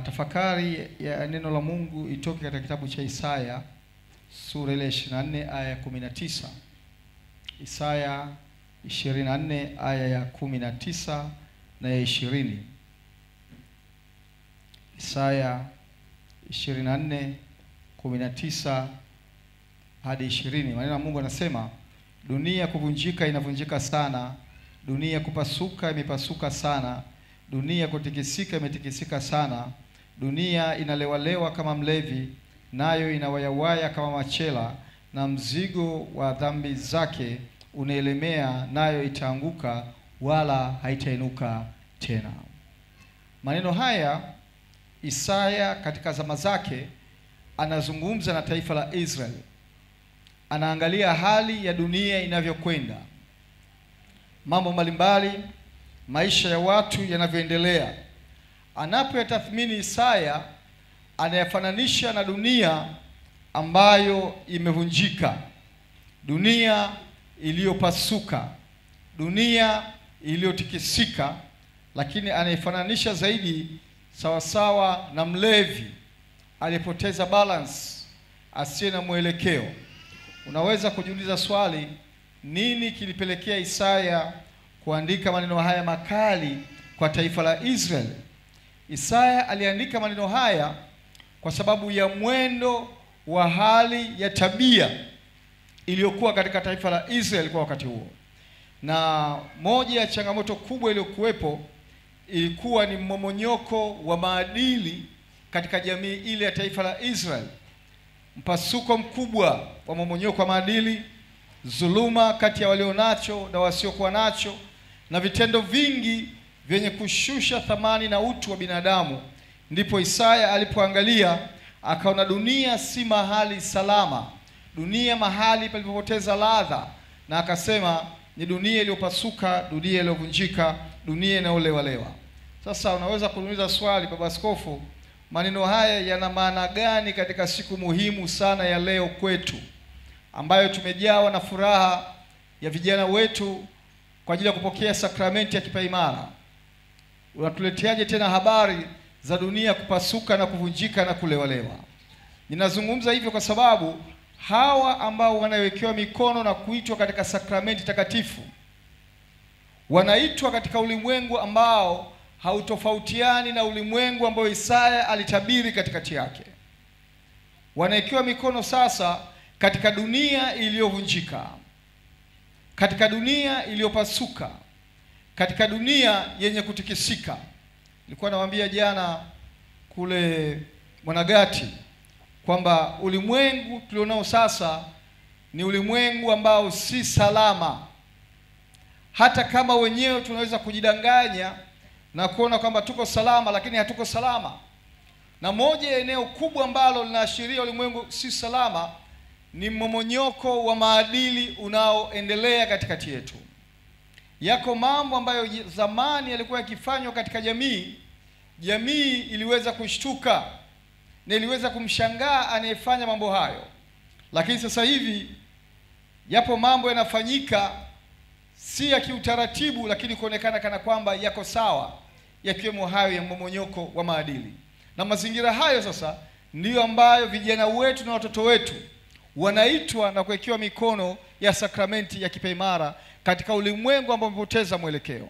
Tafakari ya neno la Mungu itoke katika kitabu cha Isaya sura ile 24 aya ya 19. Isaya 24 aya ya 19 na ya 20. Isaya 24:19 hadi 20. Maneno ya Mungu yanasema, dunia kuvunjika inavunjika sana, dunia kupasuka imepasuka sana, dunia kutikisika imetikisika sana, dunia inalewalewa kama mlevi, nayo inawayawaya kama machela, na mzigo wa dhambi zake unaelemea, nayo itaanguka wala haitainuka tena. Maneno haya Isaya katika zama zake anazungumza na taifa la Israeli. Anaangalia hali ya dunia inavyokwenda, mambo mbalimbali, maisha ya watu yanavyoendelea. Anapoyatathmini Isaya, anayafananisha na dunia ambayo imevunjika, dunia iliyopasuka, dunia iliyotikisika, lakini anayefananisha zaidi sawasawa na mlevi alipoteza balance, asiye na mwelekeo. Unaweza kujiuliza swali, nini kilipelekea Isaya kuandika maneno haya makali kwa taifa la Israeli? Isaya aliandika maneno haya kwa sababu ya mwendo wa hali ya tabia iliyokuwa katika taifa la Israeli kwa wakati huo. Na moja ya changamoto kubwa iliyokuwepo ilikuwa ni mmomonyoko wa maadili katika jamii ile ya taifa la Israeli. Mpasuko mkubwa wa mmomonyoko wa maadili, dhuluma kati ya walio nacho na wasiokuwa nacho, na vitendo vingi vyenye kushusha thamani na utu wa binadamu. Ndipo Isaya alipoangalia akaona dunia si mahali salama, dunia mahali palipopoteza ladha, na akasema ni dunia iliyopasuka, dunia iliyovunjika, dunia inayolewalewa. Sasa unaweza kuuliza swali, Baba Askofu, maneno haya yana maana gani katika siku muhimu sana ya leo kwetu, ambayo tumejawa na furaha ya vijana wetu kwa ajili ya kupokea sakramenti ya kipaimara? Unatuleteaje tena habari za dunia kupasuka na kuvunjika na kulewalewa? Ninazungumza hivyo kwa sababu hawa ambao wanawekewa mikono na kuitwa katika sakramenti takatifu wanaitwa katika ulimwengu ambao hautofautiani na ulimwengu ambao Isaya alitabiri katikati yake. Wanawekewa mikono sasa katika dunia iliyovunjika, katika dunia iliyopasuka, katika dunia yenye kutikisika. Nilikuwa nawaambia jana kule Mwanagati kwamba ulimwengu tulionao sasa ni ulimwengu ambao si salama, hata kama wenyewe tunaweza kujidanganya na kuona kwamba tuko salama, lakini hatuko salama. Na moja ya eneo kubwa ambalo linaashiria ulimwengu si salama ni mmomonyoko wa maadili unaoendelea katikati yetu. Yako mambo ambayo zamani yalikuwa yakifanywa katika jamii, jamii iliweza kushtuka na iliweza kumshangaa anayefanya mambo hayo. Lakini sasa hivi yapo mambo yanafanyika si ya kiutaratibu, lakini kuonekana kana kwamba yako sawa, yakiwemo hayo ya mmomonyoko wa maadili. Na mazingira hayo sasa ndiyo ambayo vijana wetu na watoto wetu wanaitwa na kuwekewa mikono ya sakramenti ya kipaimara katika ulimwengu ambao umepoteza mwelekeo.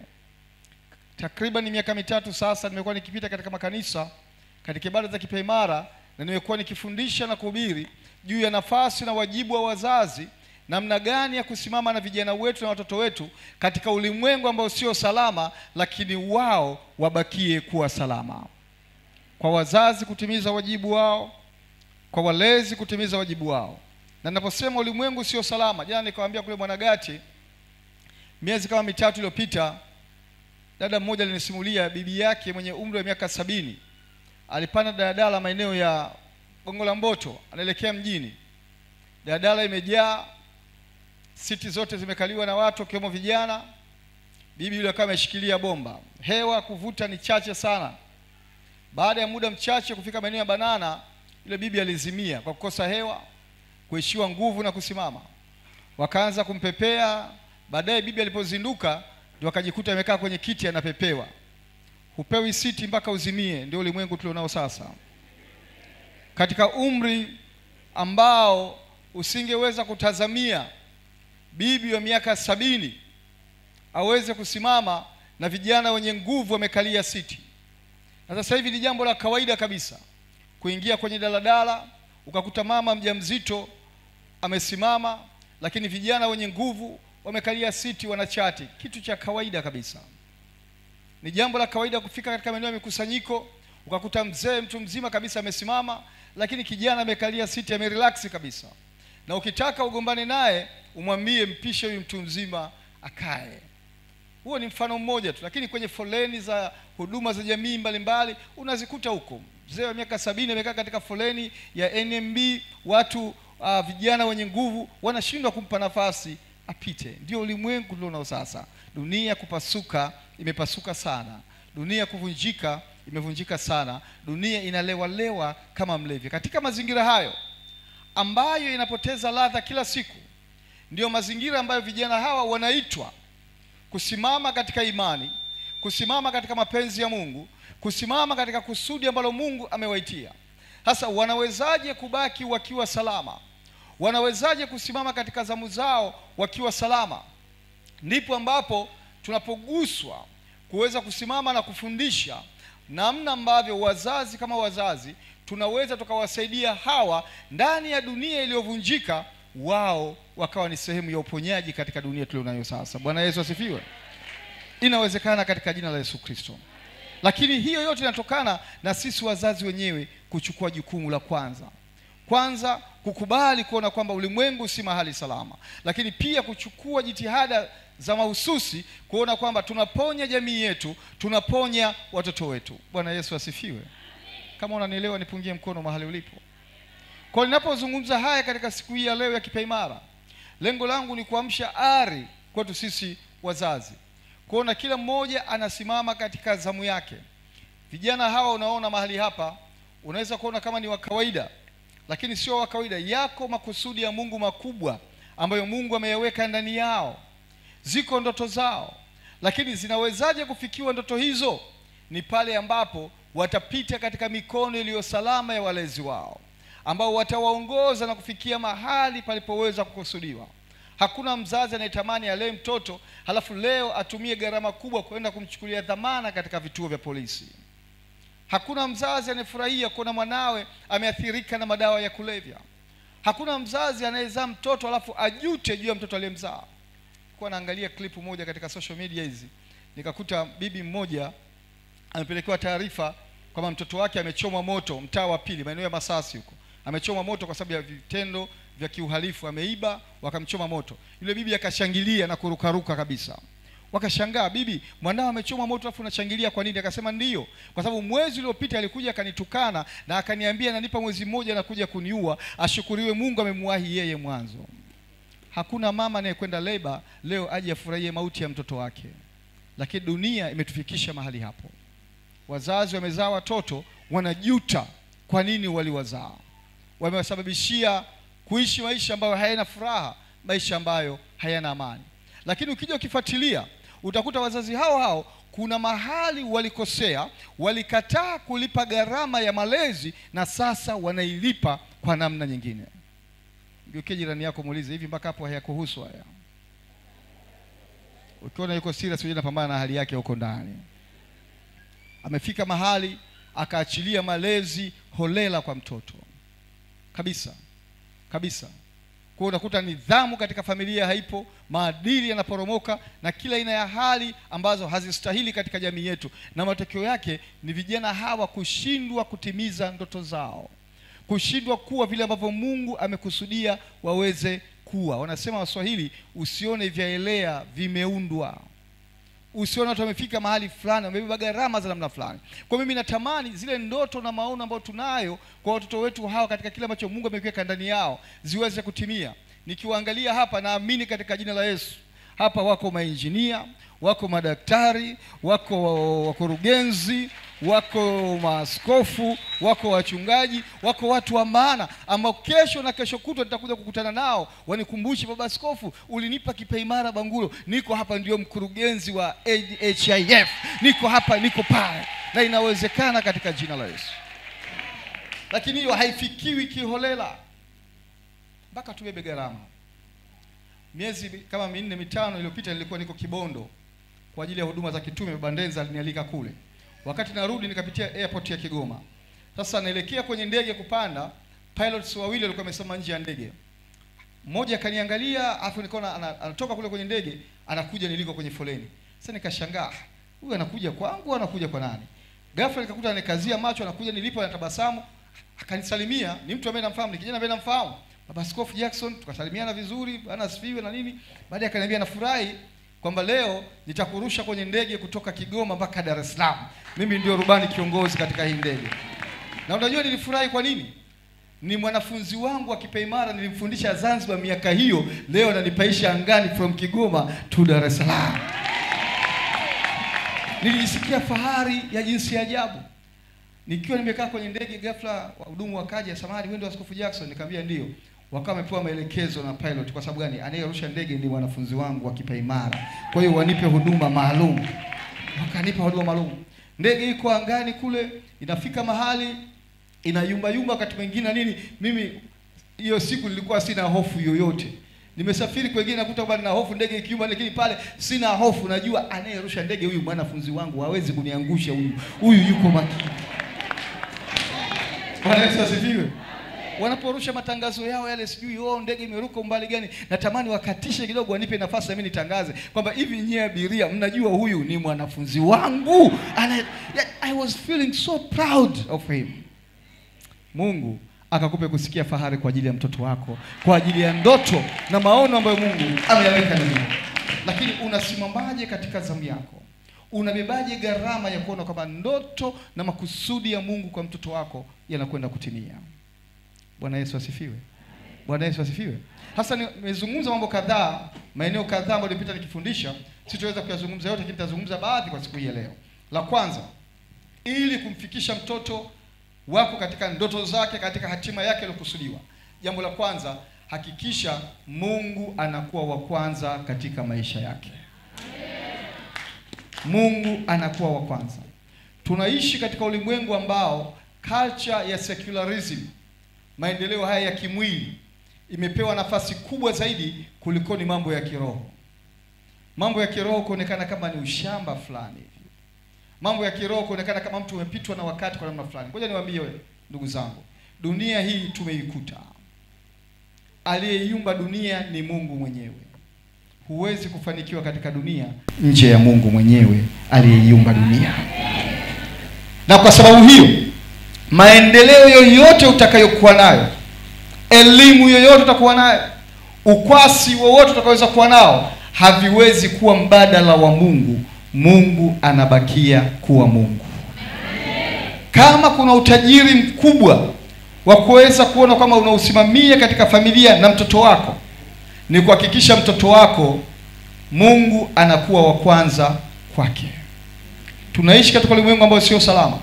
Takriban miaka 3 sasa nimekuwa nikipita katika makanisa katika ibada za kipaimara, na nimekuwa nikifundisha na kuhubiri juu ya nafasi na wajibu wa wazazi, namna gani ya kusimama na vijana wetu na watoto wetu katika ulimwengu ambao sio salama, lakini wao wabakie kuwa salama. Kwa wazazi kutimiza wajibu wao, kwa walezi kutimiza wajibu wao. Na ninaposema ulimwengu sio salama, jana nikawaambia kule Mwanagati, miezi kama 3 iliyopita, dada mmoja alinisimulia bibi yake mwenye umri wa miaka 70 alipanda daladala maeneo ya Gongo la Mboto anaelekea mjini. Daladala imejaa, siti zote zimekaliwa na watu wakiwemo vijana. Bibi yule akawa ameshikilia bomba, hewa kuvuta ni chache sana. Baada ya muda mchache kufika maeneo ya Banana, yule bibi alizimia kwa kukosa hewa, kuishiwa nguvu na kusimama. Wakaanza kumpepea. Baadaye bibi alipozinduka ndio akajikuta amekaa kwenye kiti anapepewa. Hupewi siti mpaka uzimie. Ndio ulimwengu tulionao sasa. Katika umri ambao usingeweza kutazamia bibi wa miaka 70 aweze kusimama na vijana wenye nguvu wamekalia siti. Na sasa hivi ni jambo la kawaida kabisa kuingia kwenye daladala ukakuta mama mjamzito amesimama, lakini vijana wenye nguvu wamekalia siti wanachati. Kitu cha kawaida kabisa. Ni jambo la kawaida kufika katika maeneo ya mikusanyiko ukakuta mzee mtu mzima kabisa amesimama, lakini kijana amekalia siti amerelax kabisa. Na ukitaka ugombane naye umwambie mpishe huyu mtu mzima akae. Huo ni mfano mmoja tu, lakini kwenye foleni za huduma za jamii mbalimbali unazikuta huko. Mzee wa miaka 70 amekaa katika foleni ya NMB, watu vijana wenye nguvu wanashindwa kumpa nafasi apite. Ndio ulimwengu tulionao sasa. Dunia kupasuka imepasuka sana. Dunia kuvunjika imevunjika sana. Dunia inalewa kama mlevi. Katika mazingira hayo ambayo inapoteza ladha kila siku, ndio mazingira ambayo vijana hawa wanaitwa kusimama katika imani, kusimama katika mapenzi ya Mungu, kusimama katika kusudi ambalo Mungu amewaitia. Sasa wanawezaje kubaki wakiwa salama? Wanawezaje kusimama katika zamu zao wakiwa salama? Ndipo ambapo tunapoguswa kuweza kusimama na kufundisha namna ambavyo wazazi kama wazazi tunaweza tukawasaidia hawa ndani ya dunia iliyovunjika, wao wakawa ni sehemu ya uponyaji katika dunia tulionayo sasa. Bwana Yesu asifiwe. Inawezekana katika jina la Yesu Kristo. Lakini hiyo yote inatokana na sisi wazazi wenyewe kuchukua jukumu la kwanza kukubali kuona kwamba ulimwengu si mahali salama, lakini pia kuchukua jitihada za mahususi kuona kwamba tunaponya jamii yetu, tunaponya watoto wetu. Bwana Yesu asifiwe. Kama unanielewa nipungie mkono mahali ulipo. Kwa ninapozungumza haya katika siku hii ya leo ya kipaimara, lengo langu ni kuamsha ari kwetu sisi wazazi, kuona kila mmoja anasimama katika zamu yake. Vijana hawa unaona mahali hapa, unaweza kuona kama ni wa kawaida, lakini sio wa kawaida. Yako makusudi ya Mungu makubwa ambayo Mungu ameyaweka ndani yao. Ziko ndoto zao, lakini zinawezaje kufikiwa ndoto hizo? Ni pale ambapo watapita katika mikono iliyo salama ya walezi wao, ambao watawaongoza na kufikia mahali palipoweza kukusudiwa. Hakuna mzazi anayetamani alee mtoto halafu leo atumie gharama kubwa kwenda kumchukulia dhamana katika vituo vya polisi. Hakuna mzazi anayefurahia kuona mwanawe ameathirika na madawa ya kulevya. Hakuna mzazi anayezaa mtoto halafu ajute juu ya mtoto aliyemzaa. Kwa naangalia klipu moja katika social media hizi, nikakuta bibi mmoja amepelekewa taarifa kwamba mtoto wake amechomwa moto mtaa wa Pili, maeneo ya Masasi huko. Amechomwa moto kwa sababu ya vitendo vya kiuhalifu, ameiba wakamchoma moto. Yule bibi akashangilia na kurukaruka kabisa. Wakashangaa, bibi, mwanao amechomwa moto afu unashangilia kwa nini? Akasema ndio, kwa sababu mwezi uliopita alikuja akanitukana na akaniambia ananipa mwezi mmoja na kuja kuniua, ashukuriwe Mungu amemwahi yeye mwanzo. Hakuna mama anayekwenda leba leo aje afurahie mauti ya mtoto wake. Lakini dunia imetufikisha mahali hapo. Wazazi wamezaa watoto wanajuta kwa nini waliwazaa. Wamewasababishia kuishi maisha ambayo hayana furaha, maisha ambayo hayana amani. Lakini ukija ukifuatilia utakuta wazazi hao kuna mahali walikosea, walikataa kulipa gharama ya malezi na sasa wanailipa kwa namna nyingine. Ngeuke jirani yako muulize, hivi mpaka hapo hayakuhusu haya? Ukiona yuko serious wewe unapambana na hali yake huko ndani. Amefika mahali akaachilia malezi holela kwa mtoto. Kabisa. Kwa unakuta nidhamu katika familia haipo, maadili yanaporomoka na kila aina ya hali ambazo hazistahili katika jamii yetu. Na matokeo yake ni vijana hawa kushindwa kutimiza ndoto zao, kushindwa kuwa vile ambavyo Mungu amekusudia waweze kuwa. Wanasema Waswahili, usione vyaelea vimeundwa. Usione watu wamefika mahali fulani wamebeba gharama za namna fulani. Kwa mimi natamani zile ndoto na maono ambayo tunayo kwa watoto wetu hawa katika kila ambacho Mungu ameweka ndani yao ziweze kutimia. Nikiwaangalia hapa naamini katika jina la Yesu, hapa wako mainjinia, wako madaktari, wako wakurugenzi, wako maaskofu, wako wachungaji, wako watu wa maana ambao kesho na kesho kutwa nitakuja kukutana nao wanikumbushe, baba askofu, ulinipa kipaimara Bangulo, niko hapa, ndio mkurugenzi wa HIF, niko hapa, niko pale. Na inawezekana katika jina la Yesu. Lakini hiyo haifikiwi kiholela, mpaka tubebe gharama. Miezi kama 4-5 iliyopita nilikuwa niko Kibondo kwa ajili ya huduma za kitume. Bandenza alinialika kule. Wakati narudi nikapitia airport ya Kigoma. Sasa naelekea kwenye ndege kupanda, pilots wawili walikuwa wamesimama nje ya ndege. Mmoja akaniangalia, afu nikaona anatoka kule kwenye ndege, anakuja niliko kwenye foleni. Sasa nikashangaa, huyu anakuja kwangu, anakuja kwa nani? Ghafla nikakuta anikazia macho, anakuja nilipo, anatabasamu, akanisalimia. Ni mtu ambaye namfahamu, ni kijana ambaye namfahamu, Baba Askofu Jackson. Tukasalimiana vizuri, Bwana asifiwe na nini. Baadaye akaniambia nafurahi kwamba leo nitakurusha kwenye ndege kutoka Kigoma mpaka Dar es Salaam. Mimi ndio rubani kiongozi katika hii ndege. Na unajua nilifurahi kwa nini? Ni mwanafunzi wangu wa kipaimara, nilimfundisha Zanzibar miaka hiyo, leo ananipaisha angani from Kigoma to Dar es Salaam. Nilijisikia fahari ya jinsi ya ajabu. Nikiwa nimekaa kwenye ndege, ghafla wahudumu wakaja, samahani, wewe ndio Askofu Jackson? Nikamwambia ndio. Wakawa wamepewa maelekezo na pilot. Kwa sababu gani? Anayerusha ndege ni wanafunzi wangu wa kipaimara, kwa hiyo wanipe huduma maalum. Wakanipa huduma maalum. Ndege iko angani kule, inafika mahali inayumba yumba wakati mwingine nini. Mimi hiyo siku nilikuwa sina hofu yoyote. Nimesafiri kwingine nakuta bado na hofu ndege ikiumba, lakini pale sina hofu. Najua anayerusha ndege huyu mwanafunzi wangu, hawezi kuniangusha huyu. Huyu yuko makini. Bwana Yesu asifiwe. Wanaporusha matangazo yao yale, sijui ndege imeruka umbali gani, natamani wakatishe kidogo, wanipe nafasi mimi nitangaze kwamba hivi nyie abiria mnajua huyu ni mwanafunzi wangu. And I was feeling so proud of him. Mungu akakupe kusikia fahari kwa ajili ya mtoto wako, kwa ajili ya ndoto na maono ambayo Mungu ameyaweka ndani. Lakini unasimamaje katika zamu yako? Unabebaje gharama ya kuona kwamba ndoto na makusudi ya Mungu kwa mtoto wako yanakwenda kutimia? Bwana Yesu asifiwe. Bwana Yesu asifiwe. Hasa nimezungumza mambo kadhaa, maeneo kadhaa ambayo nilipita nikifundisha, sitaweza kuyazungumza yote, lakini nitazungumza baadhi kwa siku hii ya leo. La kwanza, ili kumfikisha mtoto wako katika ndoto zake, katika hatima yake iliyokusudiwa, jambo la kwanza, hakikisha Mungu anakuwa wa kwanza katika maisha yake. Mungu anakuwa wa kwanza. Tunaishi katika ulimwengu ambao culture ya secularism, maendeleo haya ya kimwili, imepewa nafasi kubwa zaidi kuliko ni mambo ya kiroho. Mambo ya kiroho kuonekana kama ni ushamba fulani. Mambo ya kiroho kuonekana kama mtu umepitwa na wakati kwa namna fulani. Ngoja niwaambie ndugu zangu, dunia hii tumeikuta. Aliyeiumba dunia ni Mungu mwenyewe. Huwezi kufanikiwa katika dunia nje ya Mungu mwenyewe aliyeiumba dunia. Na kwa sababu hiyo, maendeleo yoyote utakayokuwa nayo, elimu yoyote utakuwa nayo, ukwasi wowote utakaweza kuwa nao, haviwezi kuwa mbadala wa Mungu. Mungu anabakia kuwa Mungu. Kama kuna utajiri mkubwa wa kuweza kuona kama unausimamia katika familia na mtoto wako, ni kuhakikisha mtoto wako Mungu anakuwa wa kwanza kwake. Tunaishi katika ulimwengu ambao sio salama.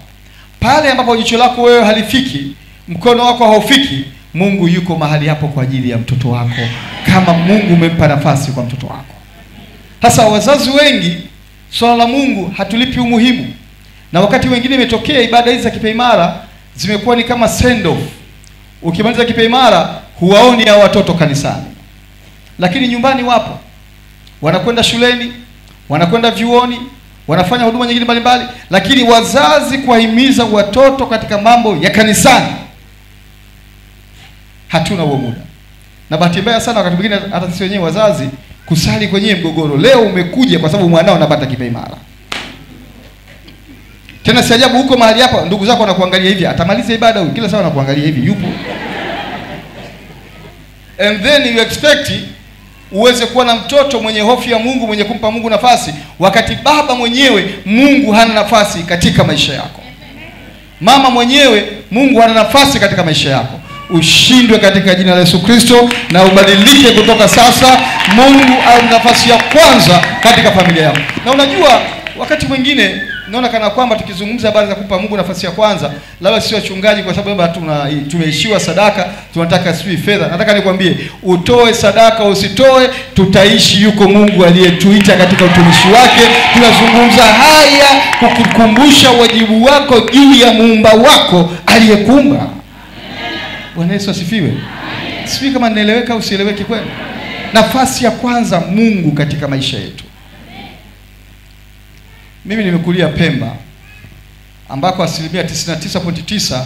Pale ambapo jicho lako wewe halifiki, mkono wako haufiki, Mungu yuko mahali hapo kwa ajili ya mtoto wako, kama Mungu umempa nafasi kwa mtoto wako. Sasa wazazi wengi, swala la Mungu hatulipi umuhimu. Na wakati wengine imetokea ibada hizi za kipaimara zimekuwa ni kama send off. Ukimaliza kipaimara huwaoni hao watoto kanisani, lakini nyumbani wapo. Wanakwenda shuleni, wanakwenda vyuoni, wanafanya huduma nyingine mbalimbali, lakini wazazi kuwahimiza watoto katika mambo ya kanisani, hatuna huo muda. Na bahati mbaya sana wakati mwingine hata sisi wenyewe wazazi kusali kwenye mgogoro. Leo umekuja kwa sababu mwanao anapata kipaimara. Tena si ajabu huko mahali hapa ndugu zako wanakuangalia hivi, atamaliza ibada huyu, kila saa wanakuangalia hivi, yupo. And then you expect uweze kuwa na mtoto mwenye hofu ya Mungu, mwenye kumpa Mungu nafasi, wakati baba mwenyewe Mungu hana nafasi katika maisha yako. Mama mwenyewe Mungu hana nafasi katika maisha yako. Ushindwe katika jina la Yesu Kristo na ubadilike kutoka sasa. Mungu ana nafasi ya kwanza katika familia yako. Na unajua wakati mwingine naona kana kwamba tukizungumza habari za kumpa Mungu nafasi ya kwanza, labda sio wachungaji kwa sababu labda tumeishiwa sadaka, tunataka sisi fedha. Nataka nikwambie, utoe sadaka usitoe, tutaishi yuko Mungu aliyetuita katika utumishi wake. Tunazungumza haya kukukumbusha wajibu wako juu ya Muumba wako aliyekuumba. Bwana Yesu asifiwe. Sijui kama nieleweka au sieleweki kweli. Nafasi ya kwanza Mungu katika maisha yetu. Mimi nimekulia Pemba ambako 99.9%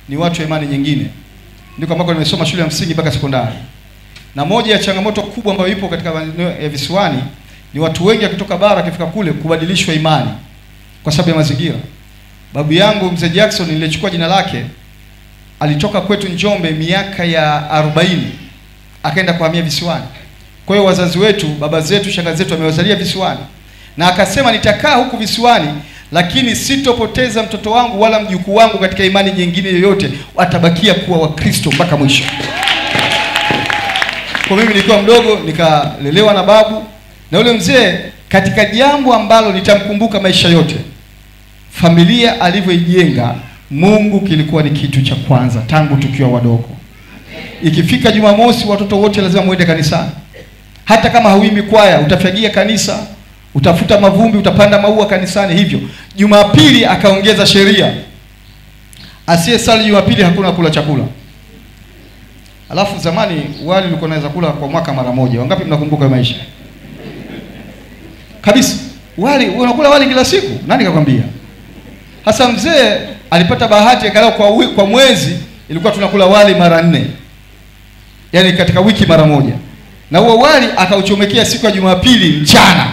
ni watu wa imani nyingine. Ndiko ambako nimesoma shule ya msingi mpaka sekondari. Na moja ya changamoto kubwa ambayo ipo katika maeneo ya visiwani ni watu wengi wakitoka bara kifika kule kubadilishwa imani kwa sababu ya mazingira. Babu yangu Mzee Jackson, nilichukua jina lake, alitoka kwetu Njombe miaka ya 40 akaenda kuhamia visiwani. Kwa hiyo wazazi wetu, baba zetu, shangazi zetu wamewazalia visiwani. Na akasema nitakaa huku visiwani, lakini sitopoteza mtoto wangu wala mjukuu wangu katika imani nyingine yoyote, watabakia kuwa Wakristo mpaka mwisho. Kwa mimi nilikuwa mdogo nikalelewa na babu na yule mzee katika jambo ambalo nitamkumbuka maisha yote. Familia alivyoijenga, Mungu kilikuwa ni kitu cha kwanza tangu tukiwa wadogo. Ikifika Jumamosi watoto wote lazima muende kanisani. Hata kama hauimbi kwaya, utafagia kanisa, utafuta mavumbi, utapanda maua kanisani hivyo. Jumapili akaongeza sheria, asiyesali Jumapili hakuna kula chakula. Alafu zamani wali ulikuwa unaweza kula kwa mwaka mara moja. Wangapi mnakumbuka maisha? Kabisa. Wali unakula wali kila siku. Nani kakwambia? Hasa mzee alipata bahati angalau kwa mwezi ilikuwa tunakula wali mara 4. Yaani katika wiki mara moja. Na huo wali akauchomekea siku ya Jumapili mchana.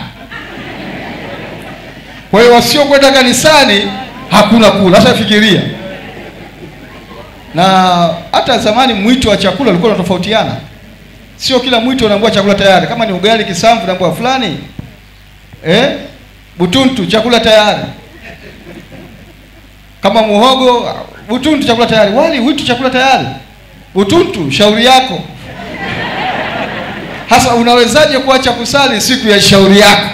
Kwa hiyo wasio kwenda kanisani hakuna kula. Sasa fikiria. Na hata zamani mwito wa chakula ulikuwa unatofautiana. Sio kila mwito unaambiwa chakula tayari. Kama ni ugali kisamvu unaambiwa fulani, butuntu chakula tayari. Kama muhogo, butuntu chakula tayari. Wali huitu chakula tayari. Butuntu shauri yako. Hasa unawezaje kuacha kusali siku ya shauri yako?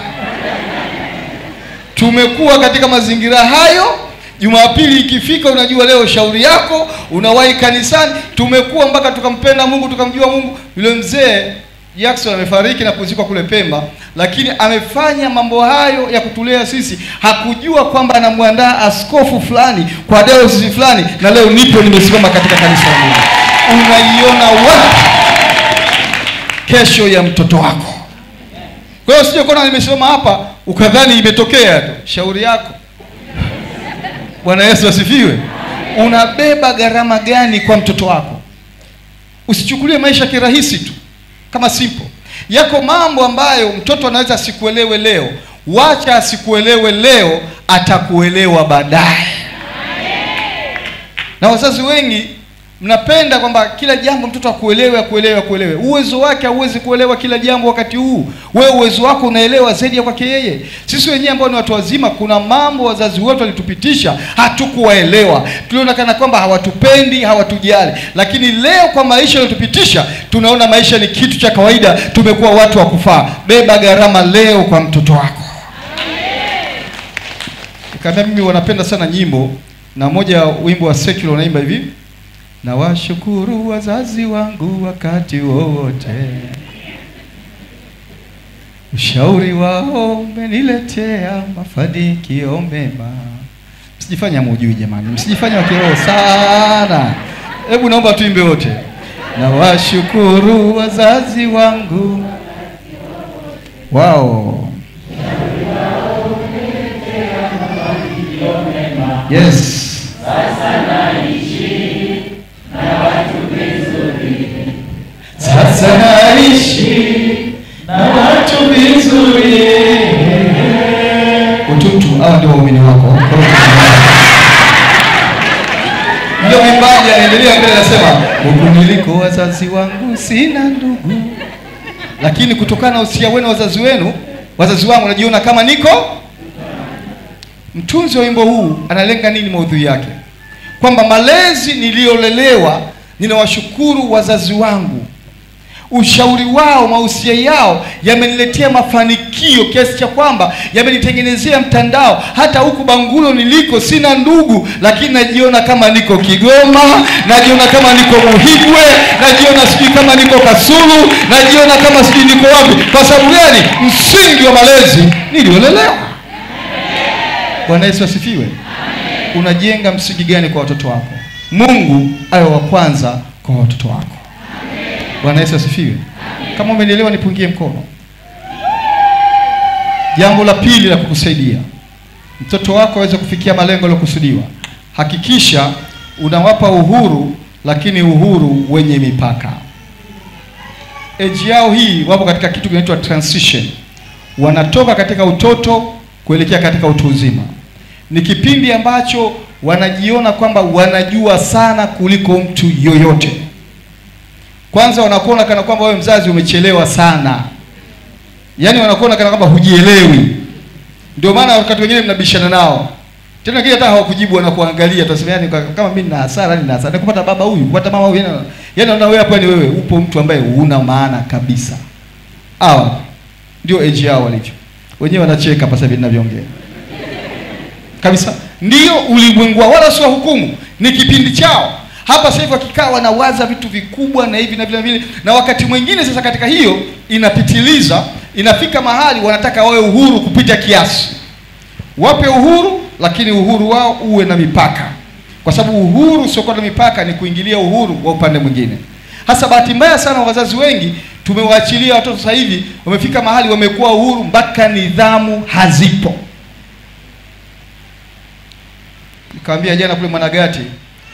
Tumekuwa katika mazingira hayo. Jumapili ikifika unajua leo shauri yako, unawahi kanisani. Tumekuwa mpaka tukampenda Mungu, tukamjua Mungu. Yule mzee Jackson amefariki na kuzikwa kule Pemba, lakini amefanya mambo hayo ya kutulea sisi. Hakujua kwamba anamwandaa askofu fulani kwa dayosisi fulani, na leo nipo nimesimama katika kanisa la Mungu. Unaiona wapi kesho ya mtoto wako? Kwa hiyo sije kuona nimesimama hapa ukadhani imetokea tu. Shauri yako. Bwana Yesu asifiwe. Unabeba gharama gani kwa mtoto wako? Usichukulie maisha kirahisi tu kama simple. Yako mambo ambayo mtoto anaweza asikuelewe leo. Wacha asikuelewe leo, atakuelewa baadaye. Na wazazi wengi mnapenda kwamba kila jambo mtoto akuelewe. Uwezo wake hauwezi kuelewa kila jambo wakati huu. Wewe uwezo wako unaelewa zaidi ya kwake yeye. Sisi wenyewe ambao ni watu wazima, kuna mambo wazazi wetu walitupitisha hatukuwaelewa. Tuliona kana kwamba hawatupendi, hawatujali. Lakini leo kwa maisha yaliyotupitisha, tunaona maisha ni kitu cha kawaida, tumekuwa watu wa kufaa. Beba gharama leo kwa mtoto wako. Kama mimi wanapenda sana nyimbo, na moja wimbo wa secular unaimba hivi: na washukuru wazazi wangu wakati wote, ushauri wao umeniletea mafanikio mema. Msijifanye hamujui jamani, msijifanye wa kiroho sana. Hebu naomba tuimbe wote. Na washukuru wazazi wangu. Wao. Yes. Sasa naishi na watu vizuri. Sasa naishi na watu vizuri. Ututu, hawa ndio waumini wako. Ndio mwimbaji anaendelea mbele anasema, huku niliko wazazi wangu sina ndugu. Lakini kutokana na usia wenu wazazi wangu najiona kama niko. Mtunzi wa wimbo huu analenga nini maudhui yake? Kwamba malezi niliyolelewa, ninawashukuru wazazi wangu. ushauri wao, mahusia yao yameniletea mafanikio kiasi cha kwamba yamenitengenezea mtandao. Hata huku Bangulo niliko sina ndugu, lakini najiona kama niko Kigoma, najiona kama niko Muhigwe, najiona sijui kama niko Kasulu, najiona kama sijui niko wapi. Kwa sababu gani? Msingi wa malezi niliolelewa. Bwana Yesu asifiwe. Unajenga msingi gani kwa watoto wako? Mungu awe wa kwanza kwa watoto wako. Bwana Yesu asifiwe. Kama umenielewa nipungie mkono. Jambo la pili la kukusaidia mtoto wako aweze kufikia malengo yaliyokusudiwa, hakikisha unawapa uhuru, lakini uhuru wenye mipaka. Age yao hii wapo katika kitu kinaitwa transition. Wanatoka katika utoto kuelekea katika utu uzima. Ni kipindi ambacho wanajiona kwamba wanajua sana kuliko mtu yoyote. Kwanza wanakuona kana kwamba wewe mzazi umechelewa sana. Yaani wanakuona kana kwamba hujielewi. Ndio maana wakati wengine mnabishana nao. Tena kile hata hawakujibu, wanakuangalia tutasema yani kama mimi nina hasara, nina hasara. Kupata baba huyu, kupata mama huyu. Yaani unaona wewe hapa ni wewe upo mtu ambaye huna maana kabisa. Hawa ndio age yao walivyo. Wenyewe wanacheka hapa sasa hivi ninavyoongea. Kabisa. Ndio ulimwengu wala sio hukumu. Ni kipindi chao. Hapa sasa hivi wakikaa wanawaza vitu vikubwa na hivi na vile vile, na wakati mwingine sasa katika hiyo inapitiliza, inafika mahali wanataka wawe uhuru kupita kiasi. Wape uhuru, lakini uhuru wao uwe na mipaka. Kwa sababu uhuru sio kwa mipaka ni kuingilia uhuru wa upande mwingine. Hasa bahati mbaya sana wazazi wengi tumewaachilia watoto sasa hivi wamefika mahali wamekuwa uhuru mpaka nidhamu hazipo. Nikamwambia jana kule Mwanagati,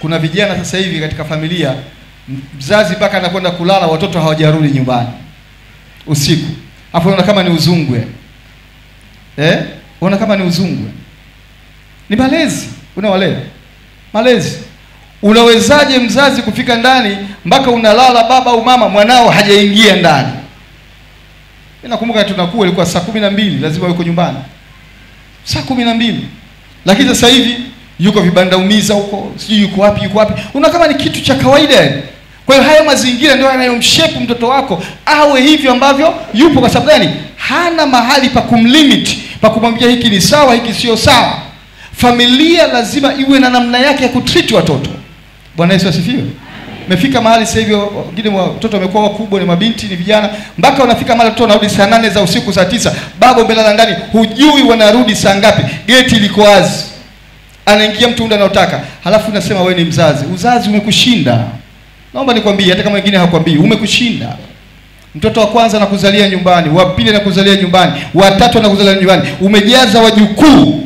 kuna vijana sasa hivi katika familia mzazi mpaka anakwenda kulala watoto hawajarudi nyumbani usiku. Hapo unaona kama ni uzungwe. Unaona kama ni uzungwe. Ni malezi unawalea. Malezi. Unawezaje mzazi kufika ndani mpaka unalala baba au mama mwanao hajaingia ndani? Mimi nakumbuka tunakuwa ilikuwa saa 12 lazima yuko nyumbani. Saa 12. Lakini sasa hivi yuko vibanda umiza huko, sijui yuko wapi. Unaona kama ni kitu cha kawaida. Kwa hiyo haya mazingira ndio yanayomshape mtoto wako awe hivyo ambavyo yupo. Kwa sababu gani? Hana mahali pa kumlimit, pa kumwambia hiki ni sawa, hiki sio sawa. Familia lazima iwe na namna yake ya kutreat watoto. Bwana Yesu asifiwe. Mefika mahali sasa hivi wengine watoto wamekuwa wakubwa, ni mabinti, ni vijana, mpaka wanafika mahali watoto wanarudi saa 8 za usiku, saa 9, baba umelala ndani, hujui wanarudi saa ngapi, geti liko wazi. Anaingia mtu muda anaotaka. Halafu unasema wewe ni mzazi. Uzazi umekushinda. Naomba nikwambie, hata kama wengine hawakwambii, umekushinda. Mtoto wa kwanza anakuzalia nyumbani, wa pili anakuzalia nyumbani, wa tatu anakuzalia nyumbani. Umejaza wajukuu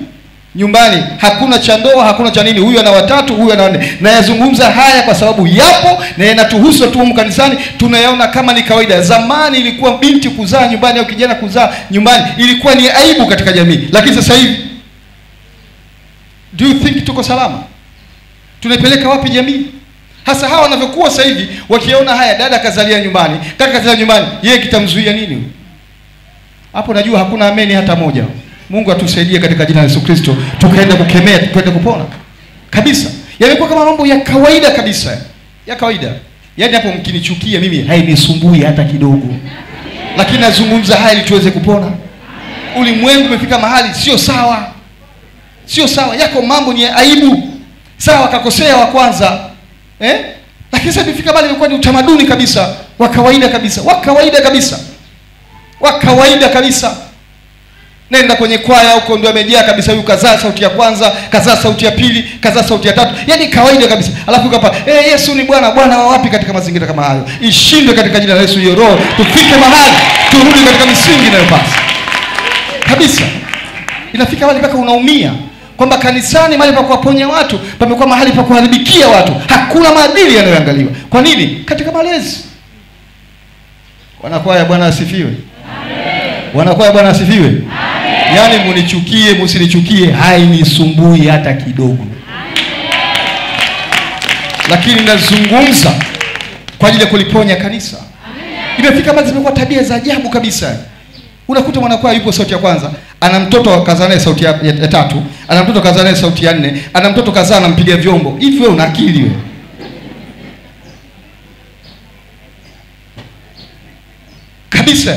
nyumbani, hakuna cha ndoa, hakuna cha nini. Huyu ana watatu, huyu ana wanne. Na yazungumza haya kwa sababu yapo na yanatuhusu tu kanisani, tunayaona kama ni kawaida. Zamani ilikuwa binti kuzaa nyumbani au kijana kuzaa nyumbani ilikuwa ni aibu katika jamii. Lakini sasa hivi, do you think tuko salama? Tunaipeleka wapi jamii? Hasa hawa wanavyokuwa sasa hivi wakiona haya, dada kazalia nyumbani, kaka kazalia nyumbani, yeye kitamzuia nini? Hapo najua hakuna ameni hata moja. Mungu atusaidie katika jina la Yesu Kristo, tukaenda kukemea, tukaenda kupona. Kabisa. Yamekuwa kama mambo ya kawaida kabisa. Ya kawaida. Yaani hapo mkinichukia mimi hainisumbui hata kidogo. Lakini nazungumza haya ili tuweze kupona. Ulimwengu umefika mahali sio sawa. Sio sawa. Yako mambo ni aibu. Sawa kakosea wa kwanza. Lakini sasa imefika mahali imekuwa ni utamaduni kabisa, wa kawaida kabisa, wa kawaida kabisa. Wa kawaida kabisa. Nenda kwenye kwaya huko ndio amejaa kabisa, huyu kazaa sauti ya kwanza, kazaa sauti ya pili, kazaa sauti ya tatu. Yaani kawaida kabisa. Alafu hapa Yesu ni Bwana. Bwana wa wapi katika mazingira kama hayo? Ishindwe katika jina la Yesu hiyo roho. Tufike mahali turudi katika misingi inayopasa. Kabisa. Inafika mahali mpaka unaumia kwamba kanisani mahali pa kuwaponya watu pamekuwa mahali pa kuharibikia watu. Hakuna maadili yanayoangaliwa. Kwa nini? Katika malezi. Wanakwaya Bwana asifiwe. Amen. Wanakwaya Bwana asifiwe. Amen. Yaani munichukie, msinichukie, hainisumbui hata kidogo. Amen. Lakini nazungumza kwa ajili ya kuliponya kanisa. Amen. Imefika mahali zimekuwa tabia za ajabu kabisa. Unakuta mwanakwaya yupo sauti ya kwanza, ana mtoto kazaa naye sauti ya tatu, ana mtoto kazaa naye sauti ya 4, ana mtoto kazaa anampiga vyombo. Hivi wewe una akili wewe? kabisa.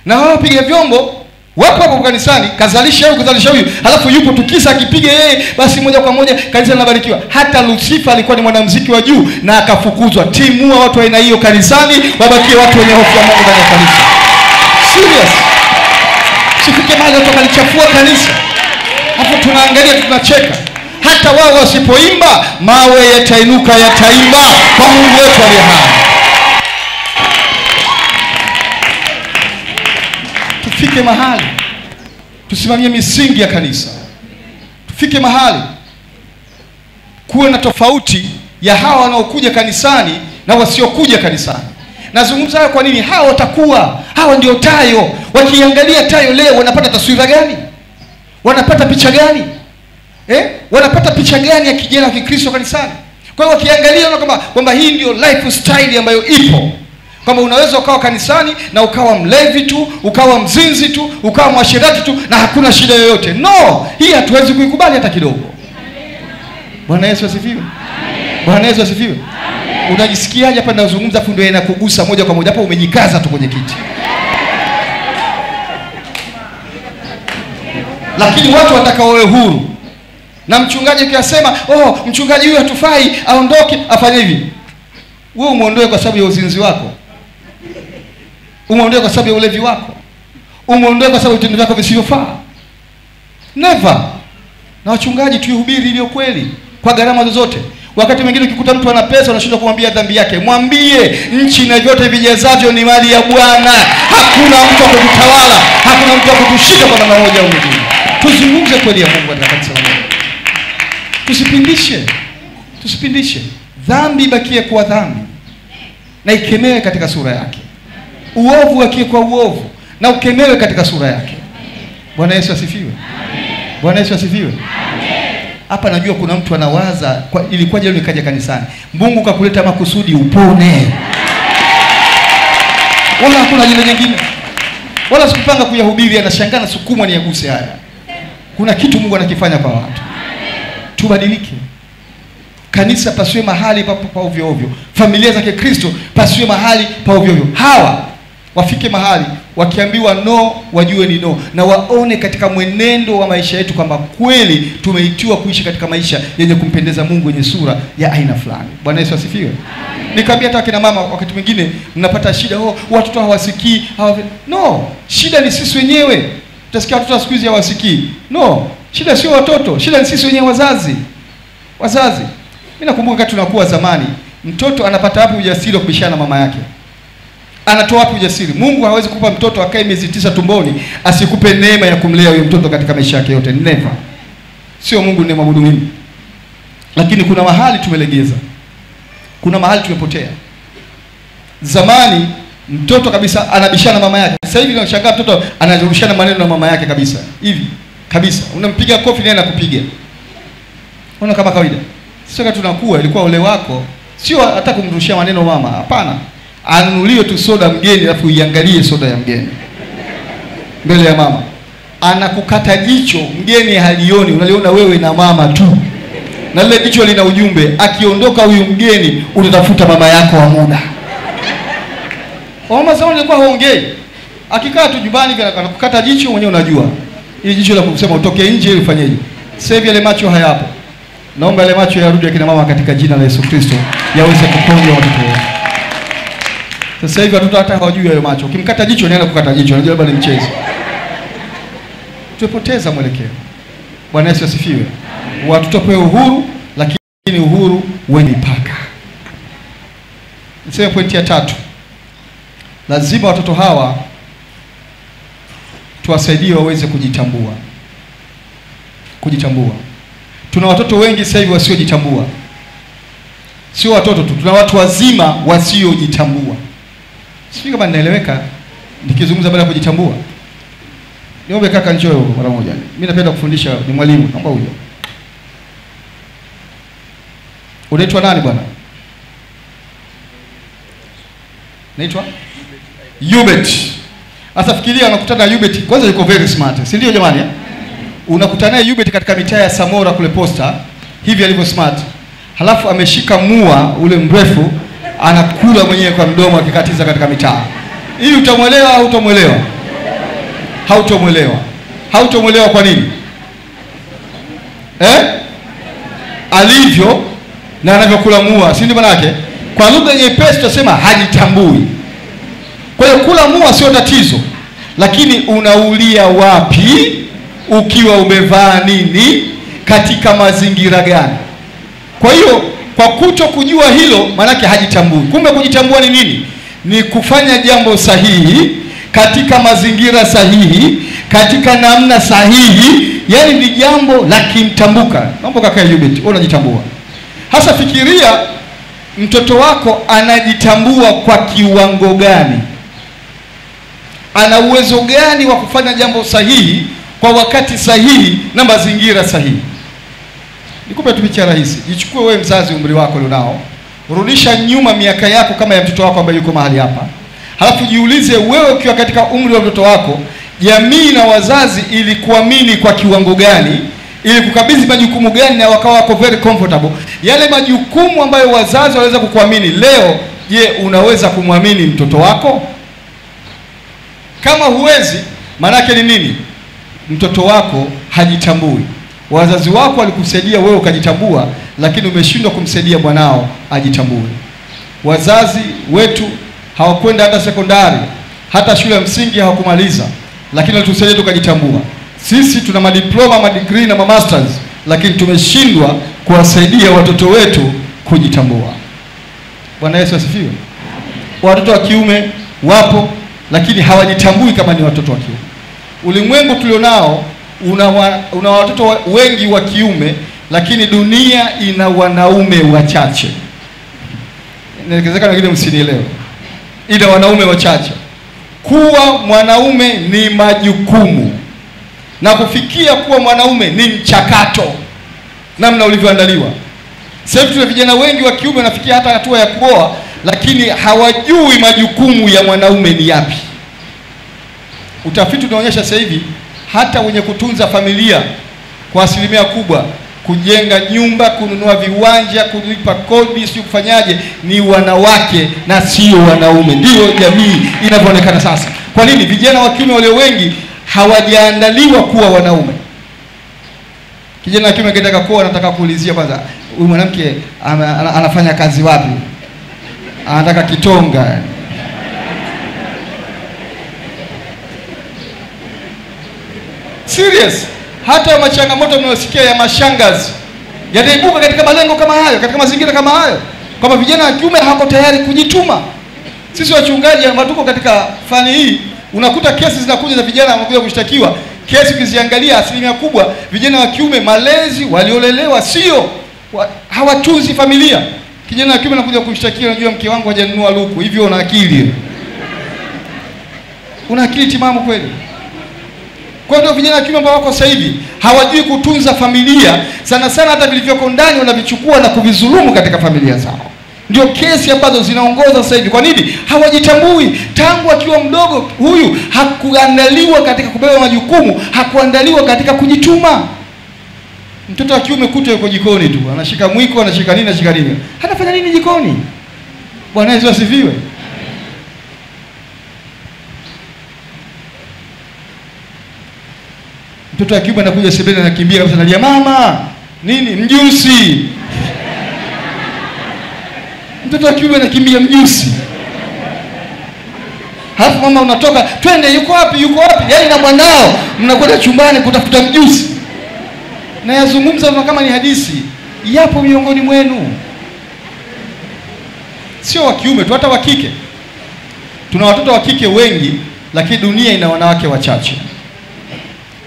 Na hao wapiga vyombo wapo hapo kanisani, kazalisha huyu, halafu yupo tukisa akipiga yeye, basi moja kwa moja kanisa linabarikiwa. Hata Lucifer alikuwa ni mwanamuziki wa juu na akafukuzwa. Timua watu aina hiyo kanisani, wabakie watu wenye hofu ya Mungu ndani ya kanisa. Serious. Sifike mahali watu kalichafua kanisa. Hapo tunaangalia tunacheka. Hata wao wasipoimba, mawe yatainuka yataimba kwa Mungu wetu aliye hai. Tufike mahali tusimamie misingi ya kanisa. Tufike mahali kuwe na tofauti ya hawa wanaokuja kanisani na wasiokuja kanisani. Nazungumza kwa nini? Hawa watakuwa, hawa ndio tayo. Wakiangalia tayo leo wanapata taswira gani? Wanapata picha gani? Wanapata picha gani ya kijana wa Kikristo kanisani? Kwa hiyo wakiangalia kwamba hii ndio lifestyle ambayo ipo, kwamba unaweza ukawa kanisani na ukawa mlevi tu, ukawa mzinzi tu, ukawa mwasherati tu na hakuna shida yoyote. No, hii hatuwezi kuikubali hata kidogo. Bwana Yesu asifiwe. Bwana Yesu asifiwe. Unajisikiaje hapa ninazungumza afu ndio inakugusa moja kwa moja? Hapo umejikaza tu kwenye kiti. Lakini watu watakao wawe huru. Na mchungaji akisema, mchungaji huyu hatufai, aondoke, afanye hivi. Wewe umuondoe kwa sababu ya uzinzi wako? Umuondoe kwa sababu ya ulevi wako? Umuondoe kwa sababu vitendo vyako visivyofaa? Never. Na wachungaji tuihubiri ile kweli kwa gharama zozote. Wakati mwingine ukikuta mtu ana pesa unashindwa kumwambia dhambi yake. Mwambie nchi na vyote vijazavyo ni mali ya Bwana. Hakuna mtu akutawala, hakuna mtu akutushika kwa namna moja au nyingine. Tuzungumze kweli ya Mungu katika kanisa la Mungu. Tusipindishe. Dhambi bakie kuwa dhambi na ikemewe katika sura yake. Uovu akie kwa uovu na ukemewe katika sura yake. Bwana Yesu asifiwe. Bwana Yesu asifiwe. Hapa najua kuna mtu anawaza ilikuwa je nikaja kanisani. Mungu kakuleta makusudi upone. Wala hakuna jina jingine. Wala sikupanga kuyahubiri, anashangaa sukumwa ni yaguse haya. Kuna kitu Mungu anakifanya kwa watu. Tubadilike. Kanisa pasiwe mahali pa ovyo ovyo. Familia za Kristo pasiwe mahali pa ovyo ovyo. Hawa wafike mahali wakiambiwa no wajue ni no, na waone katika mwenendo wa maisha yetu kwamba kweli tumeitiwa kuishi katika maisha yenye kumpendeza Mungu, yenye sura ya aina fulani. Bwana Yesu asifiwe. Nikamwambia hata kina mama wakati mwingine mnapata shida, watoto hawasikii, no, shida ni sisi wenyewe. Utasikia watoto siku hizi hawasikii. No, shida sio watoto, shida ni sisi wenyewe wazazi. Mimi nakumbuka wakati tunakuwa zamani, mtoto anapata wapi ujasiri wa kubishana na mama yake? Anatoa wapi ujasiri? Mungu hawezi kukupa mtoto akae miezi 9 tumboni asikupe neema ya kumlea huyo mtoto katika maisha yake yote. Never. Sio Mungu ninayemwabudu mimi. Lakini kuna mahali tumelegeza. Kuna mahali tumepotea. Zamani mtoto kabisa anabishana na mama yake. Sasa hivi unashangaa mtoto anarushana maneno na mama yake kabisa. Hivi kabisa. Unampiga kofi naye anakupiga. Unaona kama kawaida. Sio kama tunakuwa ilikuwa ole wako, sio hata kumrushia maneno mama. Hapana. Anunuliwe tu soda mgeni alafu uiangalie soda ya mgeni mbele ya mama. Anakukata jicho mgeni halioni, unaliona wewe na mama tu. Na lile jicho lina ujumbe, akiondoka huyu mgeni utatafuta mama yako wa muda. Mama zao walikuwa haongei. Akikaa tu nyumbani anakukata jicho, mwenyewe unajua. Ili jicho la kusema utoke nje ili ufanyeje. Sasa hivi yale macho hayapo. Naomba yale macho yarudi akina mama katika jina la Yesu Kristo, yaweze kuponya watoto wetu. Sasa hivi watoto hata hawajui hayo macho. Ukimkata jicho anaenda kukata jicho, unajua labda ni mchezo. Tupoteza mwelekeo. Bwana Yesu asifiwe. Watoto pewe uhuru, lakini uhuru wenye mipaka. Niseme pointi ya 3. Lazima watoto hawa tuwasaidie waweze kujitambua. Tuna watoto wengi sasa hivi wasiojitambua. Sio watoto tu, tuna watu wazima wasiojitambua. Sio kama ninaeleweka nikizungumza baada ya kujitambua. Niombe kaka njoo mara moja. Mimi napenda kufundisha, ni mwalimu, naomba huyo. Unaitwa nani bwana? Naitwa Yubet. Sasa fikiria unakutana na Yubet, kwanza yuko very smart. Si ndio jamani? Unakutana naye Yubet katika mitaa ya Samora kule Posta, hivi alivyo smart. Halafu ameshika mua ule mrefu, anakula mwenyewe kwa mdomo akikatiza katika mitaa. Hii utamwelewa au utamwelewa? Hautomwelewa. Hautomwelewa kwa nini? Alivyo na anavyokula mua, si ndio maana yake? Kwa lugha nyepesi tutasema hajitambui. Kwa hiyo kula mua sio tatizo, lakini unaulia wapi, ukiwa umevaa nini, katika mazingira gani? Kwa hiyo kwa kuto kujua hilo, maana yake hajitambui. Kumbe kujitambua ni nini? Ni kufanya jambo sahihi katika mazingira sahihi, katika namna sahihi, yani ni jambo la kimtambuka. Mambo kaka Yubit, unajitambua. Hasa fikiria mtoto wako anajitambua kwa kiwango gani? Ana uwezo gani wa kufanya jambo sahihi kwa wakati sahihi na mazingira sahihi? Nikupe tu picha rahisi. Jichukue wewe mzazi, umri wako ulionao, rudisha nyuma miaka yako kama ya mtoto wako ambaye yuko mahali hapa. Halafu jiulize wewe ukiwa katika umri wa mtoto wako, jamii na wazazi ili kuamini kwa kiwango gani, ili kukabidhi majukumu gani na wakawa wako very comfortable. Yale majukumu ambayo wazazi waweza kukuamini leo, je, unaweza kumwamini mtoto wako? Kama huwezi, maana yake ni nini? Mtoto wako hajitambui. Wazazi wako walikusaidia wewe ukajitambua, lakini umeshindwa kumsaidia mwanao ajitambue. Wazazi wetu hawakwenda hata sekondari, hata shule ya msingi hawakumaliza, lakini walitusaidia tukajitambua. Sisi tuna madiploma, madegree na masters, lakini tumeshindwa kuwasaidia watoto wetu kujitambua. Bwana Yesu asifiwe. Watoto wa kiume wapo, lakini hawajitambui kama ni watoto wa kiume. Ulimwengu tulionao una watoto wengi wa kiume, lakini dunia ina wanaume wachache. Inawezekana wengine msinielewe. Ina wanaume wachache. Kuwa mwanaume ni majukumu, na kufikia kuwa mwanaume ni mchakato, namna ulivyoandaliwa. Sasa tuna vijana wengi wa kiume wanafikia hata hatua ya kuoa, lakini hawajui majukumu ya mwanaume ni yapi. Utafiti unaonyesha sasa hivi hata wenye kutunza familia kwa asilimia kubwa, kujenga nyumba, kununua viwanja, kulipa kodi, sio kufanyaje, ni wanawake na sio wanaume. Ndio jamii inavyoonekana sasa. Kwa nini? Vijana wa kiume walio wengi hawajaandaliwa kuwa wanaume. Kijana wa kiume akitaka kuoa, anataka kuulizia kwanza, huyu mwanamke anafanya kazi wapi? Anataka kitonga. Serious. Hata machangamoto mnayosikia ya mashangazi yataibuka katika malengo kama hayo, katika mazingira kama hayo, kama vijana wa kiume hawako tayari kujituma. Sisi wachungaji ambao tuko katika fani hii, unakuta kesi zinakuja za vijana wanakuja kushtakiwa. Kesi ukiziangalia, asilimia kubwa vijana wa kiume malezi waliolelewa sio, hawatunzi familia. Kijana wa kiume anakuja kushtakiwa, unajua mke wangu hajanunua luku. Hivyo una akili? Una akili timamu kweli? Kwa hiyo vijana wa kiume ambao wako sasa hivi hawajui kutunza familia, sana sana hata vilivyoko ndani wanavichukua na kuvizulumu katika familia zao. Ndio kesi ambazo zinaongoza sasa hivi. Kwa nini? Hawajitambui. Tangu akiwa mdogo huyu hakuandaliwa katika kubeba majukumu, hakuandaliwa katika kujituma. Mtoto wa kiume kuto yuko jikoni tu, anashika mwiko, anashika nini. Anafanya nini jikoni? Bwana Yesu asifiwe. Mtoto wa kiume anakuja sebuleni, anakimbia kabisa, analia, mama, nini? Mjusi. Mtoto wa kiume anakimbia mjusi. Halafu mama unatoka, twende, yuko wapi? Yaani na mwanao mnakwenda chumbani kutafuta mjusi. Na yazungumza kama ni hadithi. Yapo miongoni mwenu. Sio wa kiume tu, hata wa kike. Tuna watoto wa kike wengi, lakini dunia ina wanawake wachache.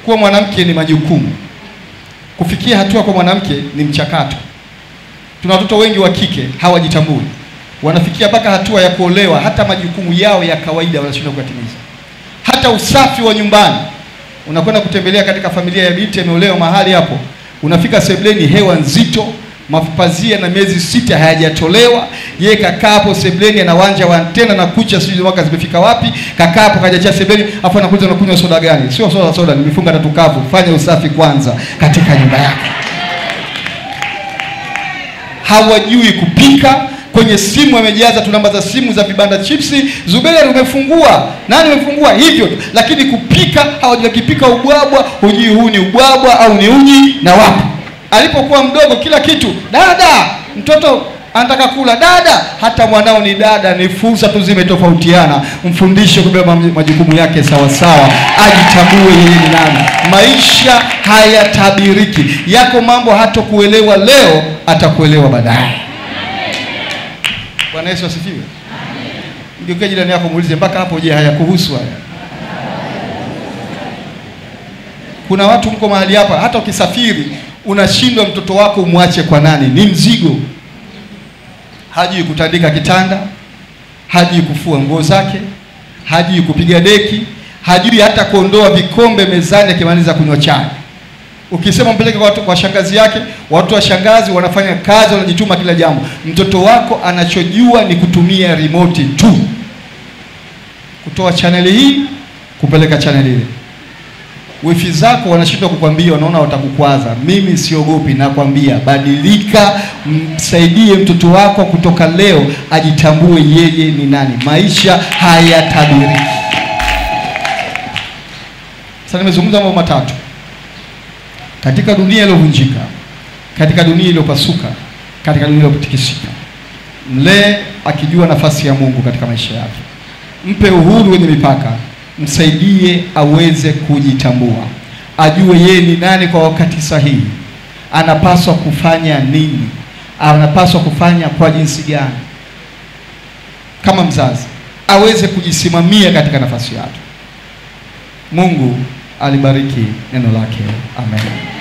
Kuwa mwanamke ni majukumu. Kufikia hatua kwa mwanamke ni mchakato. Tuna watoto wengi wa kike hawajitambui. Wanafikia mpaka hatua ya kuolewa, hata majukumu yao ya kawaida wanashindwa kutimiza. Hata usafi wa nyumbani. Unakwenda kutembelea katika familia ya binti ameolewa mahali hapo. Unafika sebuleni, hewa nzito, mapazia na miezi 6 hayajatolewa. Yeye kakaa hapo sebuleni, anawanja wa antena na kucha sijui mwaka zimefika wapi. Kakaa hapo kajacha sebuleni, afu anakuja na kunywa soda gani? Sio soda, nimefunga na tukavu. Fanya usafi kwanza katika nyumba yako. Hawajui kupika Kwenye simu amejaza tu namba za simu za vibanda chipsi. Zuberi umefungua, nani umefungua, hivyo tu. Lakini kupika hawajui, kipika ubwabwa hujui huu ni ubwabwa au ni uji na wapi. Alipokuwa mdogo kila kitu dada, mtoto anataka kula dada, hata mwanao ni dada, ni fursa tu zimetofautiana. Mfundishe kubeba majukumu yake sawa sawa, ajitambue yeye ni nani. Maisha hayatabiriki. Yako mambo hatakuelewa leo, atakuelewa baadaye. Bwana Yesu asifiwe. Ngeuke jirani yako muulize, mpaka hapo je hayakuhusu haya? Kuna watu mko mahali hapa, hata ukisafiri unashindwa mtoto wako umwache kwa nani, ni mzigo. Hajui kutandika kitanda, hajui kufua nguo zake, hajui kupiga deki, hajui hata kuondoa vikombe mezani akimaliza kunywa chai. Ukisema mpeleke kwa shangazi yake, watu wa shangazi wanafanya kazi, wanajituma kila jambo. Mtoto wako anachojua ni kutumia remote tu, kutoa channel hii kupeleka channel ile. Wifi zako wanashindwa kukwambia, wanaona watakukwaza. Mimi siogopi, nakwambia badilika, msaidie mtoto wako kutoka leo ajitambue yeye ni nani. Maisha hayatabiriki. Sasa nimezungumza mambo matatu. Katika dunia iliyovunjika, katika dunia iliyopasuka, katika dunia iliyotikisika, mlee akijua nafasi ya Mungu katika maisha yake. Mpe uhuru wenye mipaka, msaidie aweze kujitambua, ajue yeye ni nani kwa wakati sahihi, anapaswa kufanya nini, anapaswa kufanya kwa jinsi gani. Kama mzazi aweze kujisimamia katika nafasi yake. Mungu alibariki neno lake. Amen.